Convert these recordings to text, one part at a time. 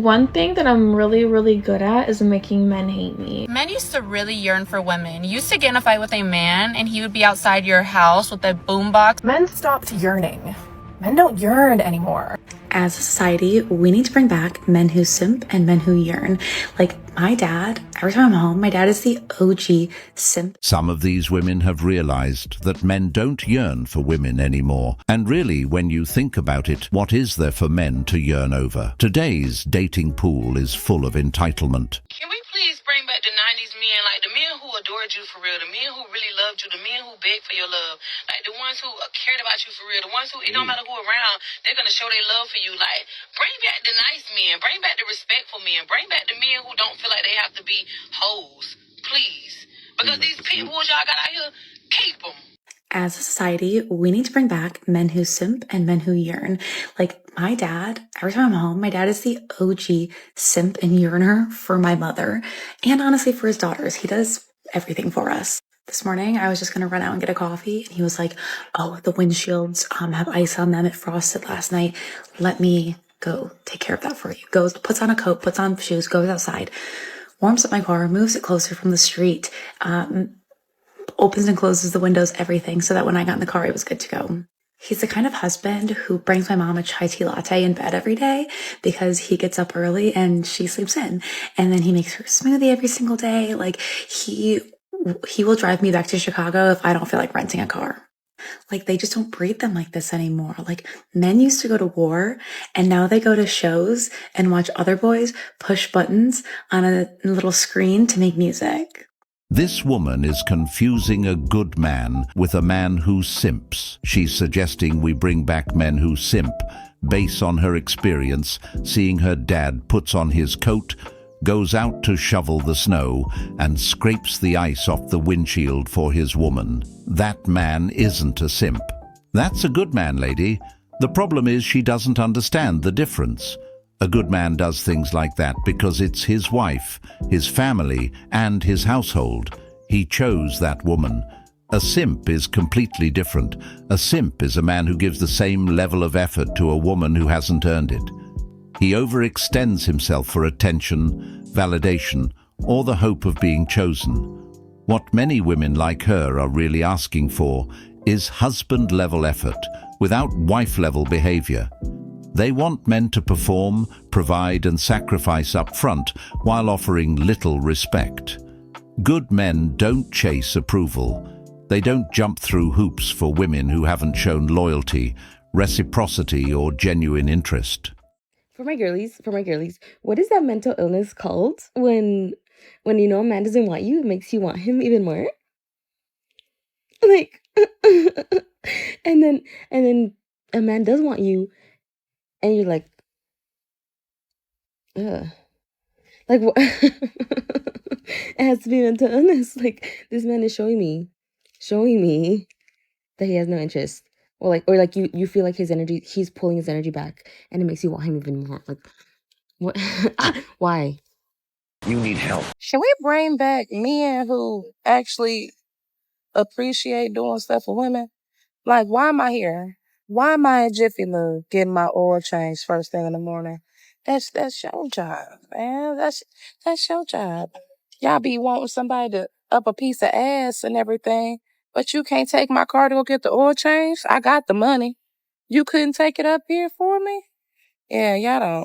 One thing that I'm really good at is making men hate me. Men used to really yearn for women. You used to get in a fight with a man and he would be outside your house with a boombox. Men stopped yearning. Men don't yearn anymore. As a society, we need to bring back men who simp and men who yearn. Like my dad, every time I'm home, my dad is the OG simp. Some of these women have realized that men don't yearn for women anymore. And really, when you think about it, what is there for men to yearn over? Today's dating pool is full of entitlement. Can we please bring back the 90s men, like the men who adored you for real, the men who really loved you, the men who begged for your love, like the ones who cared about you for real, the ones who, it don't matter who around, they're going to show their love for you. Like, bring back the nice men, bring back the respectful men, bring back the men who don't feel like they have to be hoes, please. Because these pit bulls y'all got out here, keep them. As a society, we need to bring back men who simp and men who yearn. Like my dad, every time I'm home, my dad is the OG simp and yearner for my mother and honestly for his daughters. He does everything for us. This morning, I was just going to run out and get a coffee and he was like, oh, the windshields have ice on them. It frosted last night. Let me go take care of that for you. Goes, puts on a coat, puts on shoes, goes outside, warms up my car, moves it closer from the street, opens and closes the windows, everything, so that when I got in the car, it was good to go. He's the kind of husband who brings my mom a chai tea latte in bed every day because he gets up early and she sleeps in. And then he makes her a smoothie every single day. Like he will drive me back to Chicago if I don't feel like renting a car. Like they just don't breed them like this anymore. Like men used to go to war and now they go to shows and watch other boys push buttons on a little screen to make music. This woman is confusing a good man with a man who simps. She's suggesting we bring back men who simp, based on her experience seeing her dad puts on his coat, goes out to shovel the snow, and scrapes the ice off the windshield for his woman. That man isn't a simp. That's a good man, lady. The problem is she doesn't understand the difference. A good man does things like that because it's his wife, his family, and his household. He chose that woman. A simp is completely different. A simp is a man who gives the same level of effort to a woman who hasn't earned it. He overextends himself for attention, validation, or the hope of being chosen. What many women like her are really asking for is husband-level effort without wife-level behavior. They want men to perform, provide, and sacrifice up front while offering little respect. Good men don't chase approval. They don't jump through hoops for women who haven't shown loyalty, reciprocity, or genuine interest. For my girlies, what is that mental illness called when you know a man doesn't want you, it makes you want him even more? Like, and then a man does want you, and you're like, ugh. Like, what? It has to be mental illness. Like, this man is showing me that he has no interest. Or like you feel like his energy, he's pulling his energy back, and it makes you want him even more. Like, what? Why? You need help. Should we bring back men who actually appreciate doing stuff for women? Like, why am I here? Why am I in Jiffy Lube getting my oil changed first thing in the morning? That's your job, man. That's your job. Y'all be wanting somebody to up a piece of ass and everything, but you can't take my car to go get the oil changed? I got the money. You couldn't take it up here for me? Yeah, y'all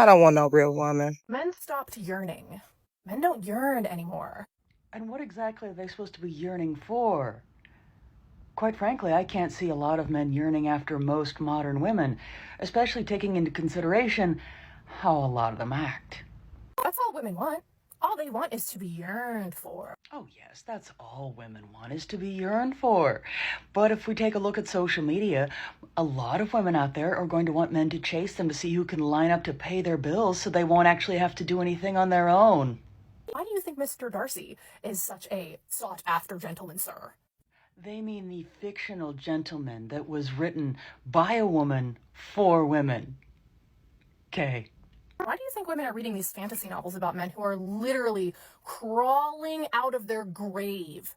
don't want no real woman. Men stopped yearning. Men don't yearn anymore. And what exactly are they supposed to be yearning for? Quite frankly, I can't see a lot of men yearning after most modern women, especially taking into consideration how a lot of them act. That's all women want. All they want is to be yearned for. Oh yes, that's all women want, is to be yearned for. But if we take a look at social media, a lot of women out there are going to want men to chase them to see who can line up to pay their bills so they won't actually have to do anything on their own. Why do you think Mr. Darcy is such a sought-after gentleman, sir? They mean the fictional gentleman that was written by a woman for women. Okay. Why do you think women are reading these fantasy novels about men who are literally crawling out of their grave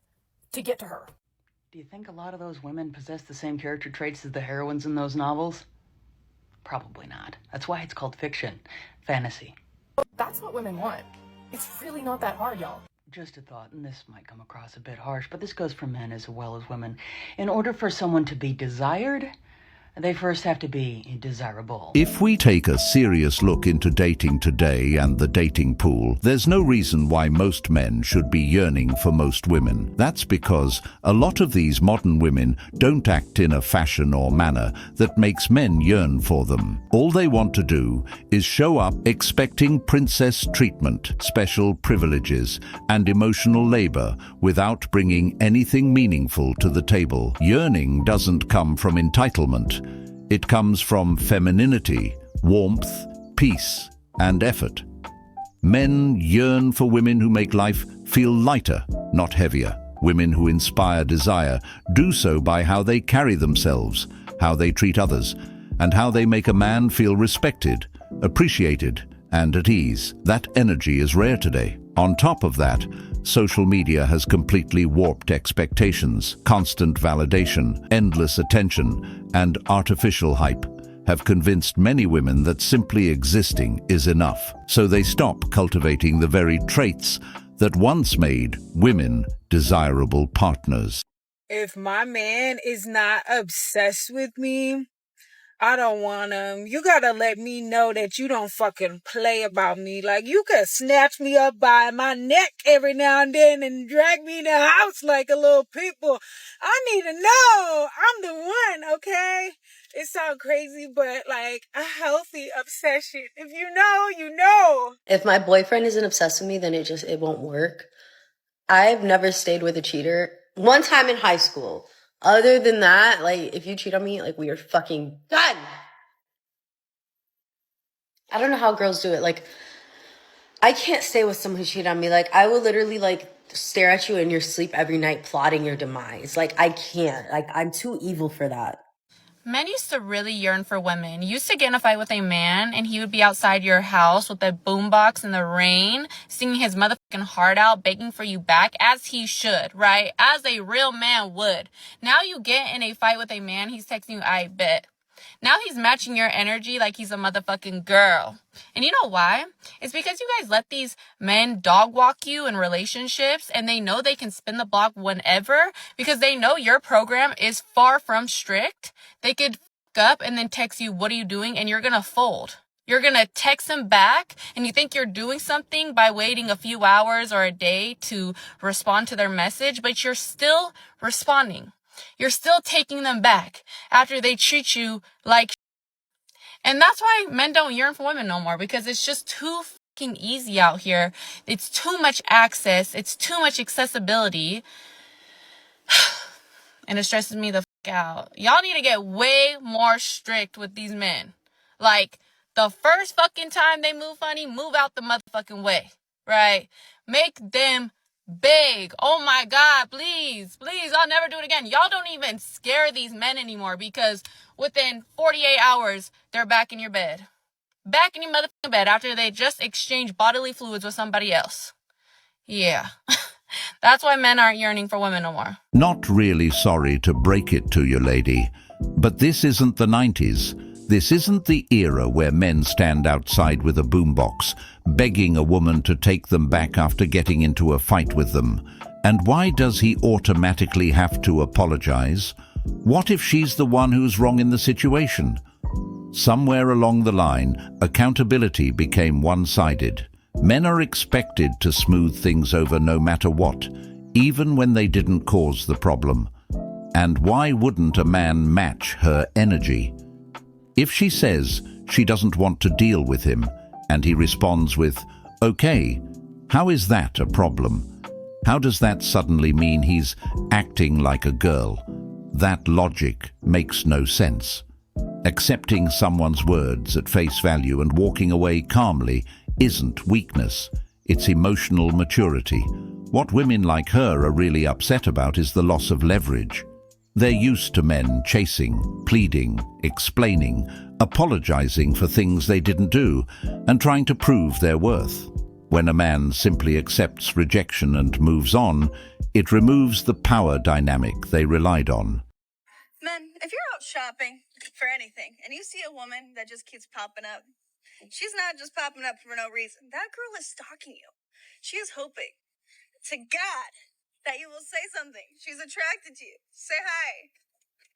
to get to her? Do you think a lot of those women possess the same character traits as the heroines in those novels? Probably not. That's why it's called fiction. Fantasy. That's what women want. It's really not that hard, y'all. Just a thought, and this might come across a bit harsh, but this goes for men as well as women. In order for someone to be desired, they first have to be desirable. If we take a serious look into dating today and the dating pool, there's no reason why most men should be yearning for most women. That's because a lot of these modern women don't act in a fashion or manner that makes men yearn for them. All they want to do is show up expecting princess treatment, special privileges, and emotional labor without bringing anything meaningful to the table. Yearning doesn't come from entitlement. It comes from femininity, warmth, peace, and effort. Men yearn for women who make life feel lighter, not heavier. Women who inspire desire do so by how they carry themselves, how they treat others, and how they make a man feel respected, appreciated, and at ease. That energy is rare today. On top of that, social media has completely warped expectations. Constant validation, endless attention, and artificial hype have convinced many women that simply existing is enough. So they stop cultivating the very traits that once made women desirable partners. If my man is not obsessed with me, I don't want him. You gotta let me know that you don't fucking play about me. Like, you could snatch me up by my neck every now and then and drag me in the house like a little people. I need to know I'm the one, okay? It sounds crazy, but like a healthy obsession. If you know, you know. If my boyfriend isn't obsessed with me, then it won't work. I've never stayed with a cheater. One time in high school. Other than that, like, if you cheat on me, like, we are fucking done. I don't know how girls do it. Like, I can't stay with someone who cheated on me. Like, I will literally, like, stare at you in your sleep every night plotting your demise. Like, I can't. Like, I'm too evil for that. Men used to really yearn for women. You used to get in a fight with a man, and he would be outside your house with a boombox in the rain, singing his motherfucking heart out, begging for you back, as he should, right? As a real man would. Now you get in a fight with a man, he's texting you, I bet. Now he's matching your energy like he's a motherfucking girl. And you know why? It's because you guys let these men dog walk you in relationships, and they know they can spin the block whenever because they know your program is far from strict. They could fuck up and then text you, what are you doing? And you're going to fold. You're going to text them back, and you think you're doing something by waiting a few hours or a day to respond to their message, but you're still responding. You're still taking them back after they treat you like shit. And that's why men don't yearn for women no more, because it's just too fucking easy out here. It's too much access. It's too much accessibility. And it stresses me the fuck out. Y'all need to get way more strict with these men. Like, the first fucking time they move funny, move out the motherfucking way, right? Make them beg. Oh my God, please, I'll never do it again. Y'all don't even scare these men anymore, because within 48 hours, they're back in your bed. Back in your motherfucking bed after they just exchanged bodily fluids with somebody else. Yeah. That's why men aren't yearning for women no more. Not really sorry to break it to you, lady, but this isn't the 90s. This isn't the era where men stand outside with a boombox, begging a woman to take them back after getting into a fight with them. And why does he automatically have to apologize? What if she's the one who's wrong in the situation? Somewhere along the line, accountability became one-sided. Men are expected to smooth things over no matter what, even when they didn't cause the problem. And why wouldn't a man match her energy? If she says she doesn't want to deal with him, and he responds with, okay, how is that a problem? How does that suddenly mean he's acting like a girl? That logic makes no sense. Accepting someone's words at face value and walking away calmly isn't weakness, it's emotional maturity. What women like her are really upset about is the loss of leverage. They're used to men chasing, pleading, explaining, apologizing for things they didn't do, and trying to prove their worth. When a man simply accepts rejection and moves on, it removes the power dynamic they relied on. Men, if you're out shopping, for anything. And you see a woman that just keeps popping up. She's not just popping up for no reason. That girl is stalking you. She is hoping to God that you will say something. She's attracted to you. Say hi.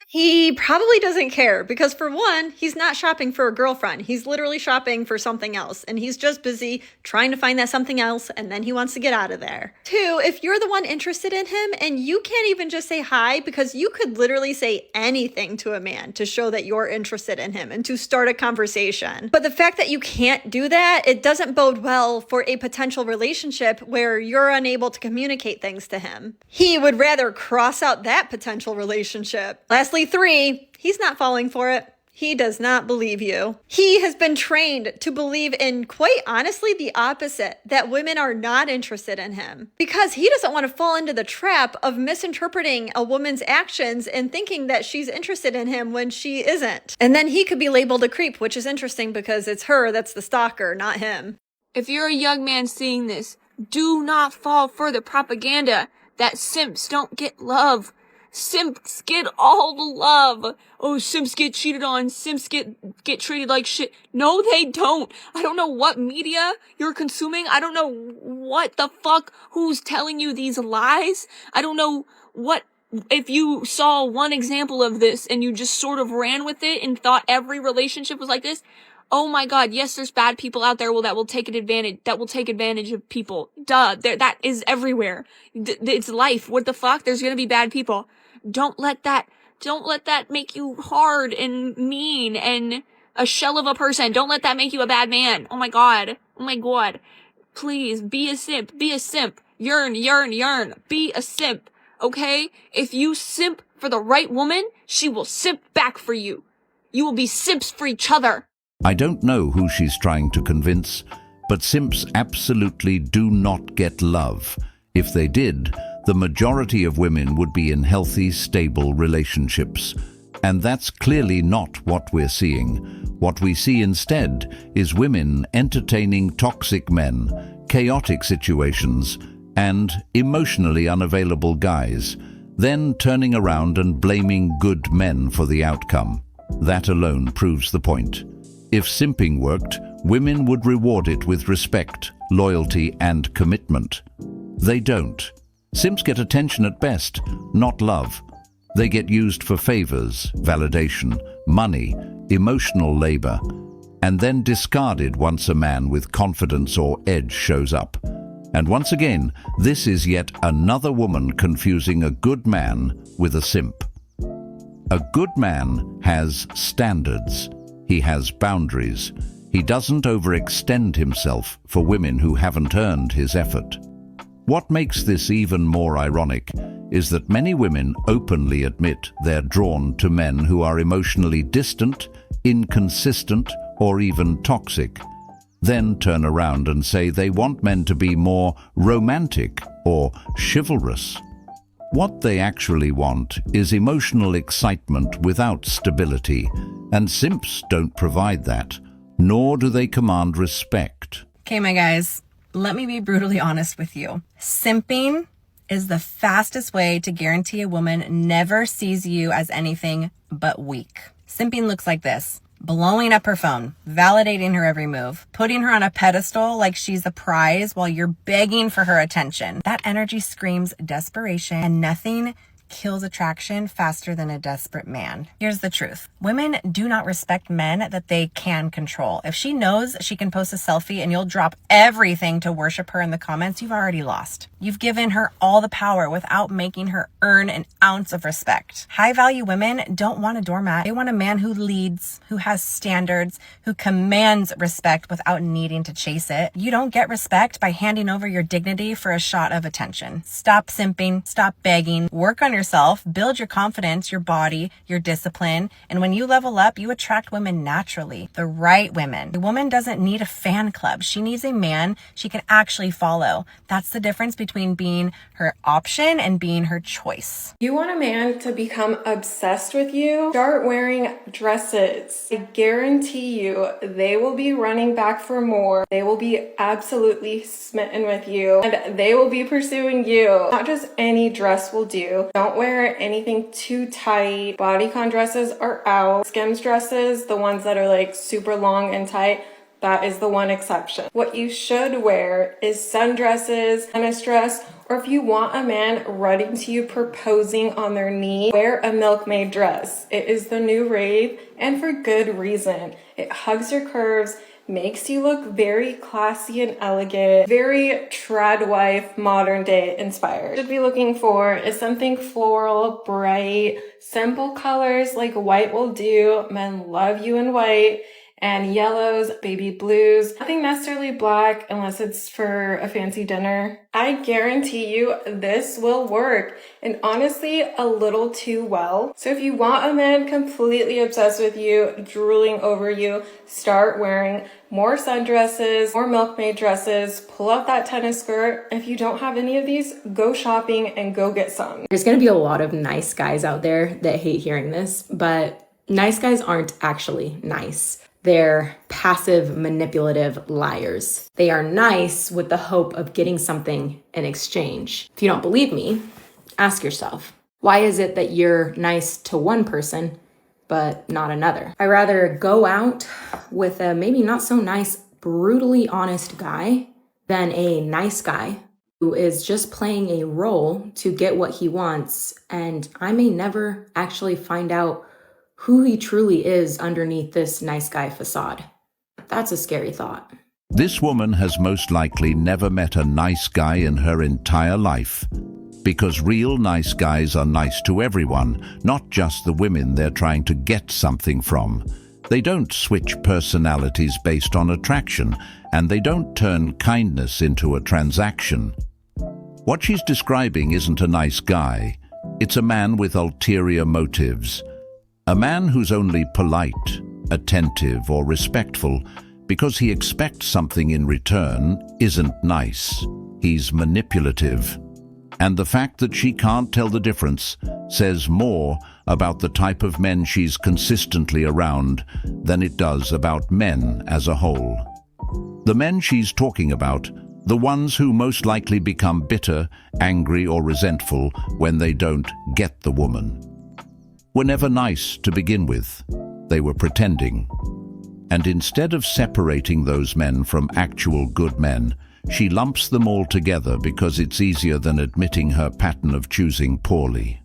He probably doesn't care because, for one, he's not shopping for a girlfriend. He's literally shopping for something else, and he's just busy trying to find that something else, and then he wants to get out of there. Two, if you're the one interested in him and you can't even just say hi, because you could literally say anything to a man to show that you're interested in him and to start a conversation. But the fact that you can't do that, it doesn't bode well for a potential relationship where you're unable to communicate things to him. He would rather cross out that potential relationship. Lastly, 3, he's not falling for it. He does not believe you. He has been trained to believe in, quite honestly, the opposite, that women are not interested in him, because he doesn't want to fall into the trap of misinterpreting a woman's actions and thinking that she's interested in him when she isn't. And then he could be labeled a creep, which is interesting because it's her that's the stalker, not him. If you're a young man seeing this, do not fall for the propaganda that simps don't get love. Simps get all the love. Oh, simps get cheated on. Simps get treated like shit. No, they don't. I don't know what media you're consuming. I don't know what the fuck, who's telling you these lies. I don't know what, if you saw one example of this and you just sort of ran with it and thought every relationship was like this. Oh my God, yes, there's bad people out there that will take advantage of people. Duh, that is everywhere. It's life. What the fuck? There's gonna be bad people. Don't let that make you hard and mean and a shell of a person. Don't let that make you a bad man. Oh my God. Please, be a simp. Be a simp. Yearn. Be a simp. Okay? If you simp for the right woman, she will simp back for you. You will be simps for each other. I don't know who she's trying to convince, but simps absolutely do not get love. If they did, the majority of women would be in healthy, stable relationships. And that's clearly not what we're seeing. What we see instead is women entertaining toxic men, chaotic situations, and emotionally unavailable guys, then turning around and blaming good men for the outcome. That alone proves the point. If simping worked, women would reward it with respect, loyalty, and commitment. They don't. Simps get attention at best, not love. They get used for favors, validation, money, emotional labor, and then discarded once a man with confidence or edge shows up. And once again, this is yet another woman confusing a good man with a simp. A good man has standards. He has boundaries. He doesn't overextend himself for women who haven't earned his effort. What makes this even more ironic is that many women openly admit they're drawn to men who are emotionally distant, inconsistent, or even toxic, then turn around and say they want men to be more romantic or chivalrous. What they actually want is emotional excitement without stability, and simps don't provide that, nor do they command respect. Okay, my guys, let me be brutally honest with you. Simping is the fastest way to guarantee a woman never sees you as anything but weak. Simping looks like this: blowing up her phone, validating her every move, putting her on a pedestal like she's a prize while you're begging for her attention. That energy screams desperation, and nothing kills attraction faster than a desperate man. Here's the truth. Women do not respect men that they can control. If she knows she can post a selfie and you'll drop everything to worship her in the comments, you've already lost. You've given her all the power without making her earn an ounce of respect. High-value women don't want a doormat. They want a man who leads, who has standards, who commands respect without needing to chase it. You don't get respect by handing over your dignity for a shot of attention. Stop simping, stop begging, work on yourself, build your confidence, your body, your discipline, and when you level up, you attract women naturally. The right women. A woman doesn't need a fan club. She needs a man she can actually follow. That's the difference between being her option and being her choice. You want a man to become obsessed with you? Start wearing dresses. I guarantee you they will be running back for more. They will be absolutely smitten with you, and they will be pursuing you. Not just any dress will do. Don't Don't wear anything too tight. Bodycon dresses are out. Skims dresses, the ones that are like super long and tight, that is the one exception. What you should wear is sundresses, tennis dress, or if you want a man running to you proposing on their knee, wear a milkmaid dress. It is the new rave, and for good reason. It hugs your curves, makes you look very classy and elegant, very trad wife, modern day inspired. What you should be looking for is something floral, bright, simple colors like white will do. Men love you in white. And yellows, baby blues, nothing necessarily black unless it's for a fancy dinner. I guarantee you this will work, and honestly, a little too well. So if you want a man completely obsessed with you, drooling over you, start wearing more sundresses, more milkmaid dresses, pull up that tennis skirt. If you don't have any of these, go shopping and go get some. There's gonna be a lot of nice guys out there that hate hearing this, but nice guys aren't actually nice. They're passive, manipulative liars. They are nice with the hope of getting something in exchange. If you don't believe me, ask yourself, why is it that you're nice to one person, but not another? I'd rather go out with a maybe not so nice, brutally honest guy than a nice guy who is just playing a role to get what he wants, and I may never actually find out who he truly is underneath this nice guy facade. That's a scary thought. This woman has most likely never met a nice guy in her entire life, because real nice guys are nice to everyone, not just the women they're trying to get something from. They don't switch personalities based on attraction, and they don't turn kindness into a transaction. What she's describing isn't a nice guy. It's a man with ulterior motives. A man who's only polite, attentive, or respectful because he expects something in return isn't nice. He's manipulative. And the fact that she can't tell the difference says more about the type of men she's consistently around than it does about men as a whole. The men she's talking about, the ones who most likely become bitter, angry, or resentful when they don't get the woman, were never nice to begin with. They were pretending. And instead of separating those men from actual good men, she lumps them all together because it's easier than admitting her pattern of choosing poorly.